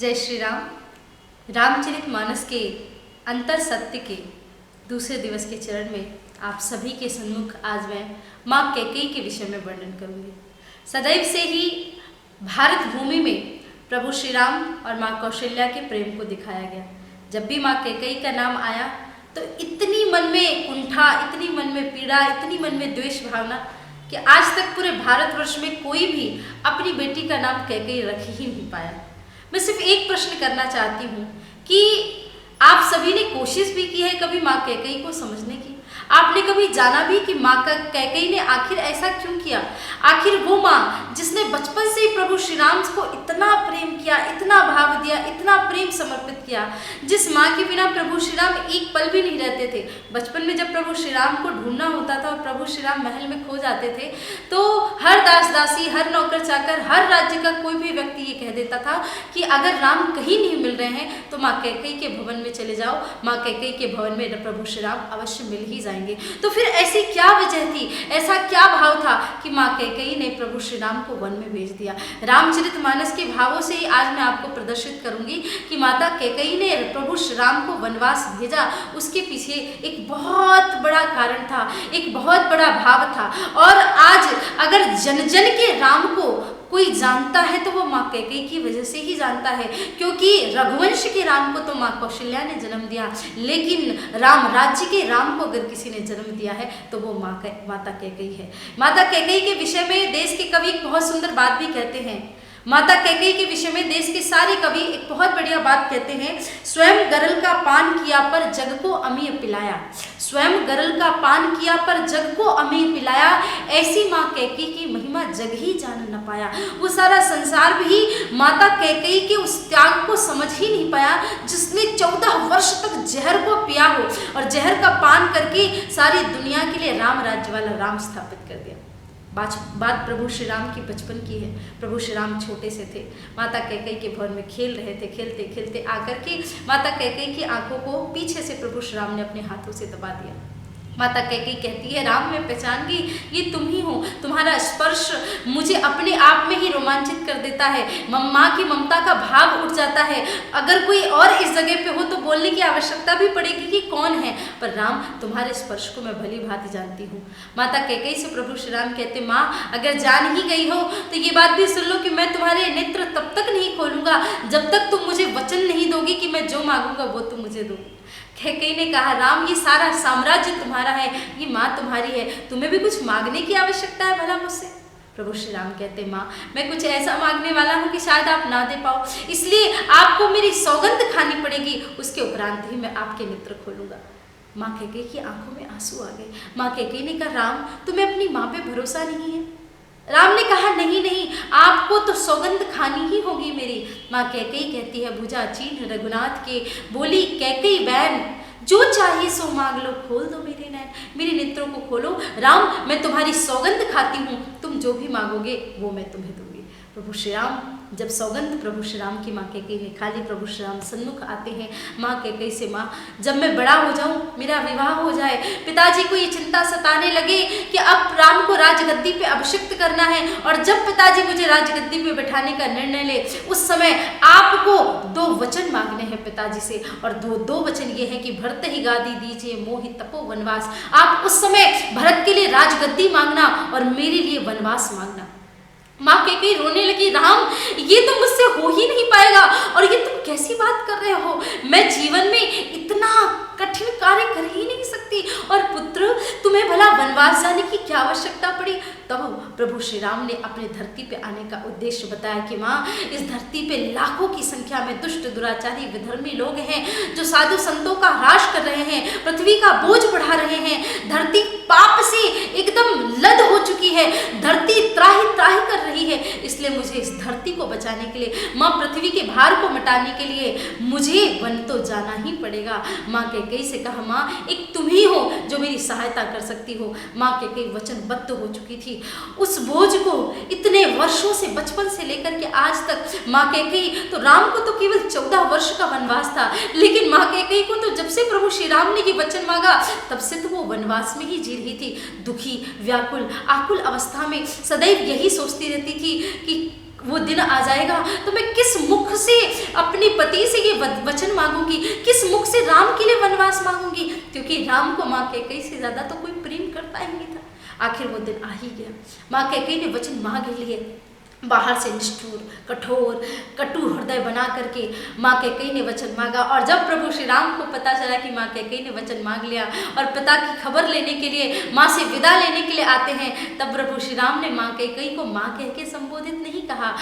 जय श्री राम। रामचरितमानस के अंतर सत्य के दूसरे दिवस के चरण में आप सभी के सम्मुख आज मैं माँ कैकेयी के विषय में वर्णन करूंगी। सदैव से ही भारत भूमि में प्रभु श्री राम और माँ कौशल्या के प्रेम को दिखाया गया। जब भी माँ कैकेयी का नाम आया तो इतनी मन में कुंठा, इतनी मन में पीड़ा, इतनी मन में द्वेष भावना कि आज तक पूरे भारतवर्ष में कोई भी अपनी बेटी का नाम कैकेयी रख ही नहीं पाया। मैं सिर्फ एक प्रश्न करना चाहती हूँ कि आप सभी ने कोशिश भी की है कभी माँ कैकेयी को समझने की? आपने कभी जाना भी कि माँ कैकेयी ने आखिर ऐसा क्यों किया? आखिर वो माँ जिसने बचपन से ही प्रभु श्री राम को इतना प्रेम किया, इतना भाव दिया, इतना प्रेम समर्पित किया, जिस माँ के बिना प्रभु श्री राम एक पल भी नहीं रहते थे। बचपन में जब प्रभु श्री राम को ढूंढना होता था और प्रभु श्री राम महल में खो जाते थे तो हर दास दासी, हर नौकर चाकर, हर राज्य का कोई भी व्यक्ति ये कह देता था कि अगर राम कहीं नहीं मिल रहे हैं तो माँ कैकेयी के भवन में चले जाओ, माँ कैकेयी के भवन में प्रभु श्री राम अवश्य मिल ही जाएंगे। तो फिर ऐसी क्या वजह थी, ऐसा क्या भाव था कि माँ कैकेयी ने प्रभु श्री राम को वन में भेज दिया? रामचरितमानस के भावों से ही आज मैं आपको प्रदर्शित करूंगी कि माता कैकेयी ने प्रभु श्री राम को वनवास भेजा। उसके पीछे एक बहुत बड़ा कारण था, एक बहुत बड़ा भाव था। और आज अगर जन जन के राम को कोई जानता है तो वो माँ कैकेयी की वजह से ही जानता है, क्योंकि रघुवंश के राम को तो माँ कौशल्या ने जन्म दिया, लेकिन राम राज्य के राम को अगर किसी ने जन्म दिया है तो वो माता कैकेयी है। माता कैकेयी के विषय में देश के कवि एक बहुत सुंदर बात भी कहते हैं। माता कैकेयी के विषय में देश के सारे कवि एक बहुत बढ़िया बात कहते हैं। स्वयं गरल का पान किया पर जग को अमीय पिलाया, स्वयं गरल का पान किया पर जग को अमीय पिलाया, ऐसी माँ कैकेयी की महिमा जग ही जान न पाया। वो सारा संसार भी माता कैकेयी के उस त्याग को समझ ही नहीं पाया जिसने 14 वर्ष तक जहर को पिया हो और जहर का पान करके सारी दुनिया के लिए राम राज्य वाला राम स्थापित कर दिया। बात प्रभु श्री राम की बचपन की है। प्रभु श्री राम छोटे से थे, माता कैकेयी के भवन में खेल रहे थे। खेलते खेलते आकर के माता कैकेयी की आंखों को पीछे से प्रभु श्री राम ने अपने हाथों से दबा दिया। माता कैकेयी कहती है, राम मैं पहचान गई, ये तुम ही हो। तुम्हारा स्पर्श मुझे अपने आप में ही रोमांचित कर देता है, माँ की ममता का भाव उठ जाता है। अगर कोई और इस जगह पे हो तो बोलने की आवश्यकता भी पड़ेगी कि कौन है, पर राम तुम्हारे स्पर्श को मैं भली भांति जानती हूँ। माता कैकेयी से प्रभु श्री राम कहते, माँ अगर जान ही गई हो तो ये बात भी सुन लो कि मैं तुम्हारे नेत्र तब तक नहीं खोलूंगा जब तक तुम मुझे वचन नहीं दोगी कि मैं जो मांगूंगा वो तुम मुझे दोगी। कैकेयी ने कहा, राम ये सारा साम्राज्य तुम्हारा है, ये माँ तुम्हारी है, तुम्हें भी कुछ मांगने की आवश्यकता है भला मुझसे? प्रभु श्री राम कहते, माँ मैं कुछ ऐसा मांगने वाला हूँ कि शायद आप ना दे पाओ, इसलिए आपको मेरी सौगंध खानी पड़ेगी, उसके उपरांत ही मैं आपके नेत्र खोलूंगा। माँ कैकेयी की आंखों में आंसू आ गए। माँ कैकेयी ने कहा, राम तुम्हें अपनी माँ पे भरोसा नहीं है? राम ने कहा, नहीं नहीं, आपको तो सौगंध खानी ही होगी मेरी। माँ कैकेयी कहती है, भुजा चिन्ह रघुनाथ के, बोली कैकेयी बैन, जो चाहिए सो मांग लो, खोल दो मेरे नैन, मेरे नेत्रों को खोलो। राम मैं तुम्हारी सौगंध खाती हूँ, तुम जो भी मांगोगे वो मैं तुम्हें दूंगी। प्रभु श्री राम जब सौगंध प्रभु श्री राम की माँ कैकेयी ने खा ली, प्रभु श्री राम सन्मुख आते हैं माँ कैकेयी से, माँ जब मैं बड़ा हो जाऊं, मेरा विवाह हो जाए, पिताजी को ये चिंता सताने लगे कि अब राम को राजगद्दी पे अभिषिक्त करना है, और जब पिताजी मुझे राजगद्दी पे बैठाने का निर्णय ले, उस समय आपको 2 वचन मांगने हैं पिताजी से, और दो वचन ये है कि भरत ही गादी दीजिए मोहि तपो वनवास। आप उस समय भरत के लिए राजगद्दी मांगना और मेरे लिए वनवास मांगना। माँ कैकेयी रोने लगी, राम ये तो मुझसे हो ही नहीं पाएगा, और ये तुम कैसी बात कर रहे हो? मैं जीवन में इतना कठिन कार्य कर ही नहीं सकती, और पुत्र तुम्हें भला वनवास जाने की क्या आवश्यकता पड़ी? तब प्रभु श्री राम ने अपने धरती पे आने का उद्देश्य बताया कि माँ इस धरती पे लाखों की संख्या में दुष्ट दुराचारी विधर्मी लोग हैं जो साधु संतों का ह्रास कर रहे हैं, पृथ्वी का बोझ बढ़ा रहे हैं, धरती पाप से एकदम लद हो चुकी है, धरती त्राही त्राही कर रही है। इसलिए मुझे इस धरती को बचाने के लिए, माँ पृथ्वी के भार को मिटाने के लिए मुझे वन तो जाना ही पड़ेगा। माँ कैकेयी से कहा, माँ एक तुम ही हो जो मेरी सहायता कर सकती हो। माँ कैकेयी वचनबद्ध हो चुकी थी। उस बोझ को इतने वर्षों से, बचपन से लेकर के आज तक माँ कैकेयी, तो राम को तो केवल 14 वर्ष का वनवास था, लेकिन माँ कैकेयी को तो जब से प्रभु श्री राम ने ये वचन मांगा तब से तो वो वनवास में ही जी रही थी। दुखी, व्याकुल, आकुल अवस्था में सदैव यही सोचती रहती थी कि वो दिन आ जाएगा तो मैं किस मुख से अपने पति से ये वचन मांगूंगी, किस मुख से राम के लिए वनवास मांगूंगी, क्योंकि राम को माँ कैकेयी से ज्यादा तो कोई प्रेम करता ही नहीं था। आखिर वो दिन आ ही गया। माँ कैकेयी ने वचन मांग लिए, बाहर से निष्ठुर, कठोर, कटु हृदय बना करके माँ कैकेयी ने वचन मांगा। और जब प्रभु श्री राम को पता चला कि माँ कैकेयी ने वचन मांग लिया और पिता की खबर लेने के लिए, माँ से विदा लेने के लिए आते हैं, तब प्रभु श्री राम ने माँ कैकेयी को माँ कह के संबोधित नहीं कहा।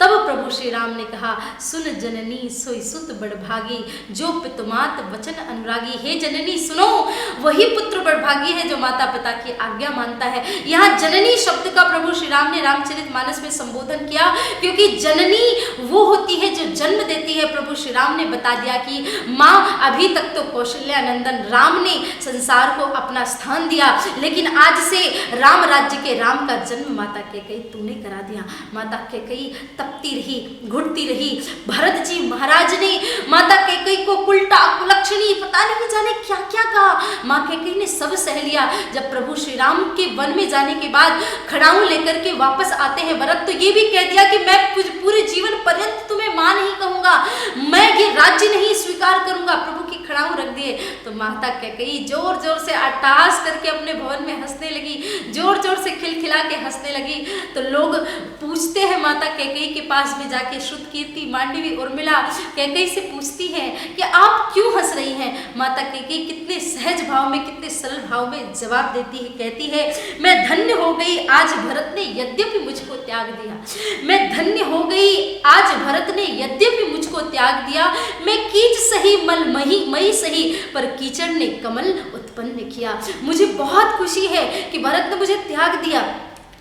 तब प्रभु श्री राम ने कहा, सुन जननी सोई सुत बड़भागी, जो पितुमात वचन अनुरागी। हे जननी सुनो, वही पुत्र बड़भागी है जो माता पिता की आज्ञा मानता है। यहाँ जननी शब्द का प्रभु श्री राम ने रामचरितमानस में संबोधन किया, क्योंकि जननी वो होती है जो जन्म देती है। प्रभु श्री राम ने बता दिया कि माँ, अभी तक तो कौशल्यानंदन राम ने संसार को अपना स्थान दिया, लेकिन आज से राम राज्य के राम का जन्म माता कैकेयी तूने करा दिया। माता कैकेयी तपती रही, घुटती रही। भरत जी महाराज ने माता कैकेयी को उल्टा, कुलक्षणी, पता नहीं जाने क्या क्या कहा। माँ कैकेयी ने सब सह लिया। जब प्रभु श्री राम के वन में जाने के बाद खड़ाऊ लेकर के वापस आते हैं भरत, तो ये भी कह दिया कि मैं पूरे जीवन पर्यंत तुम्हें मां नहीं कहूंगा, मैं ये राज्य नहीं स्वीकार करूंगा। प्रभु की खड़ाऊ रख दिए तो माता कैकेयी जोर जोर से अट्टहास करके अपने भवन में हंसने लगी, जोर जोर से खिलखिला के हंसने लगी। तो लोग पूछते हैं माता कैकेयी के पास में जाके, श्रुतकीर्ति, मांडवी, उर्मिला कैकेयी से पूछती है कि आप क्यों हंस रही हैं। माता कैकेयी कितने सहज भाव में, कितने सरल भाव में जवाब देती है, कहती है, मैं धन्य हो गई आज भरत ने यद्यपि मुझको त्याग दिया। मैं धन्य हो गई आज भरत ने यद्यपि मुझको त्याग दिया। मैं कीच सही मल मई सही, पर कीचड़ ने कमल उत्पन्न किया। मुझे बहुत खुशी है कि भरत ने मुझे त्याग दिया,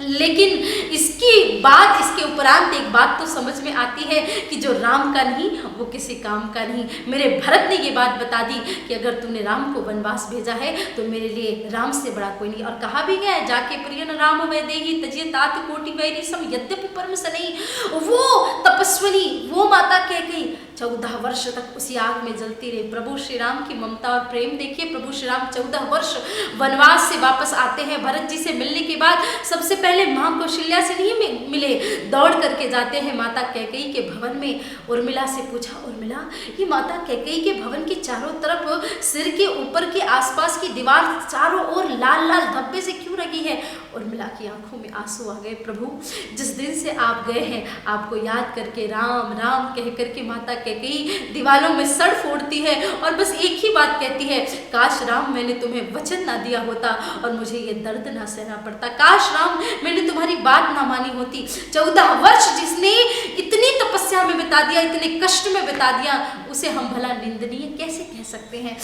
लेकिन इसकी बात, इसके उपरांत एक बात तो समझ में आती है कि जो राम का नहीं वो किसी काम का नहीं। मेरे भरत ने ये बात बता दी कि अगर तूने राम को वनवास भेजा है तो मेरे लिए राम से बड़ा कोई नहीं। और कहा भी गया है, जाके प्रियन राम वैदेही तजिए तात कोटि वैरी सम यद्यपि परम सनई। वो तपस्विनी, वो माता कैकेयी 14 वर्ष तक उसी आग में जलती रही। प्रभु श्री राम की ममता और प्रेम देखिए। प्रभु श्री राम 14 वर्ष वनवास से वापस आते हैं। भरत जी से मिलने के बाद सबसे पहले माँ कौशल्या से नहीं मिले, दौड़ करके जाते हैं माता कैकेयी के भवन में। उर्मिला से पूछा, उर्मिला ये माता कैकेयी के भवन के चारों तरफ सिर के ऊपर के आसपास की दीवार चारों ओर लाल लाल धब्बे से क्यों लगी है। उर्मिला की आंखों में आंसू आ गए। प्रभु, जिस दिन से आप गए हैं, आपको याद करके राम राम कह करके माता कैकेयी दीवारों में सड़ फोड़ती है और बस एक ही बात कहती है, काश राम मैंने तुम्हें वचन ना दिया होता और मुझे ये दर्द ना सहना पड़ता। काश राम मैंने तुम्हारी बात ना मानी होती। 14 वर्ष जिसने इतनी तपस्या में बिता दिया, इतने कष्ट में बिता दिया, उसे हम भला निंदनीय कैसे कह सकते हैं।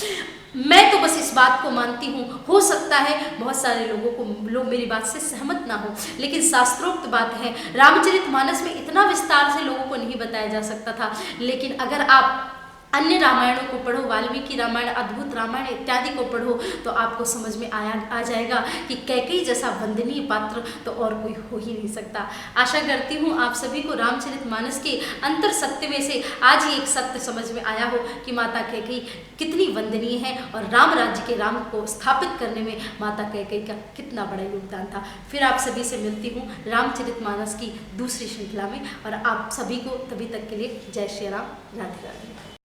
मैं तो बस इस बात को मानती हूँ, हो सकता है बहुत सारे लोग मेरी बात से सहमत ना हो, लेकिन शास्त्रोक्त बात है। रामचरितमानस में इतना विस्तार से लोगों को नहीं बताया जा सकता था, लेकिन अगर आप अन्य रामायणों को पढ़ो, वाल्मीकि रामायण, अद्भुत रामायण इत्यादि को पढ़ो, तो आपको समझ में आ जाएगा कि कैकेयी जैसा वंदनीय पात्र तो और कोई हो ही नहीं सकता। आशा करती हूँ आप सभी को रामचरितमानस के अंतर सत्य में से आज ही एक सत्य समझ में आया हो कि माता कैकेयी कितनी वंदनीय है और राम राज्य के राम को स्थापित करने में माता कैकेयी का कितना बड़ा योगदान था। फिर आप सभी से मिलती हूँ रामचरितमानस की दूसरी श्रृंखला में, और आप सभी को तभी तक के लिए जय श्री राम, राधे राधे।